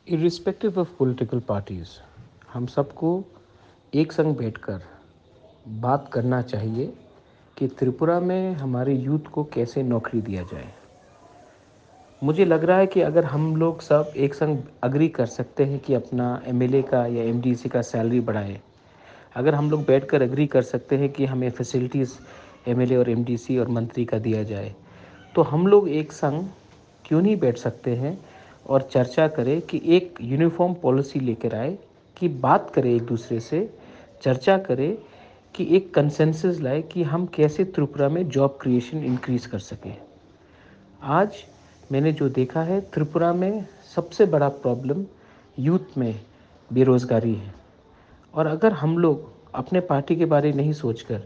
Irrespective of political parties, हम सबको एक संग बैठकर बात करना चाहिए कि त्रिपुरा में हमारे यूथ को कैसे नौकरी दिया जाए। मुझे लग रहा है कि अगर हम लोग सब एक संग एग्री कर सकते हैं कि अपना एमएलए का या एमडीसी का सैलरी बढ़ाएँ, अगर हम लोग बैठकर एग्री कर सकते हैं कि हमें फैसिलिटीज़ एमएलए और एमडीसी और मंत्री का दिया जाए, तो हम लोग एक संग क्यों नहीं बैठ सकते हैं और चर्चा करें कि एक यूनिफॉर्म पॉलिसी लेकर आए, कि बात करें एक दूसरे से, चर्चा करें कि एक कंसेंसस लाए कि हम कैसे त्रिपुरा में जॉब क्रिएशन इंक्रीज़ कर सकें। आज मैंने जो देखा है, त्रिपुरा में सबसे बड़ा प्रॉब्लम यूथ में बेरोज़गारी है। और अगर हम लोग अपने पार्टी के बारे नहीं सोचकर,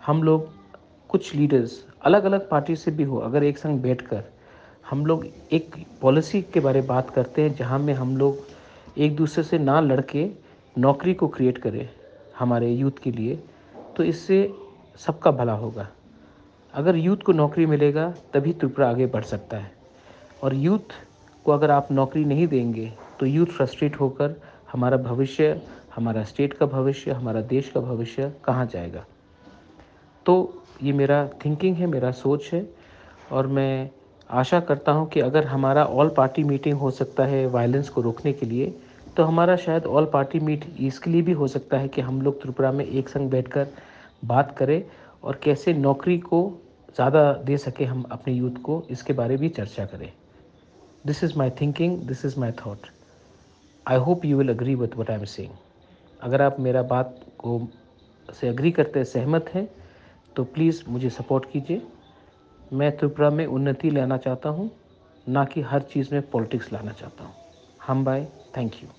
हम लोग कुछ लीडर्स अलग अलग पार्टी से भी हो, अगर एक संग बैठकर हम लोग एक पॉलिसी के बारे में बात करते हैं जहां में हम लोग एक दूसरे से ना लड़के नौकरी को क्रिएट करें हमारे यूथ के लिए, तो इससे सबका भला होगा। अगर यूथ को नौकरी मिलेगा तभी त्रिपुरा आगे बढ़ सकता है। और यूथ को अगर आप नौकरी नहीं देंगे तो यूथ फ्रस्ट्रेट होकर हमारा भविष्य, हमारा स्टेट का भविष्य, हमारा देश का भविष्य कहाँ जाएगा। तो ये मेरा थिंकिंग है, मेरा सोच है। और मैं आशा करता हूँ कि अगर हमारा ऑल पार्टी मीटिंग हो सकता है वायलेंस को रोकने के लिए, तो हमारा शायद ऑल पार्टी मीट इसके लिए भी हो सकता है कि हम लोग त्रिपुरा में एक संग बैठकर बात करें और कैसे नौकरी को ज़्यादा दे सके हम अपने यूथ को, इसके बारे भी चर्चा करें। This is my thinking, this is my that. I hope you will agree with what I am saying. अगर आप मेरा बात को से एग्री करते हैं, सहमत हैं, तो प्लीज़ मुझे सपोर्ट कीजिए। मैं त्रिपुरा में उन्नति लाना चाहता हूँ, ना कि हर चीज़ में पॉलिटिक्स लाना चाहता हूँ। हम बाय, थैंक यू।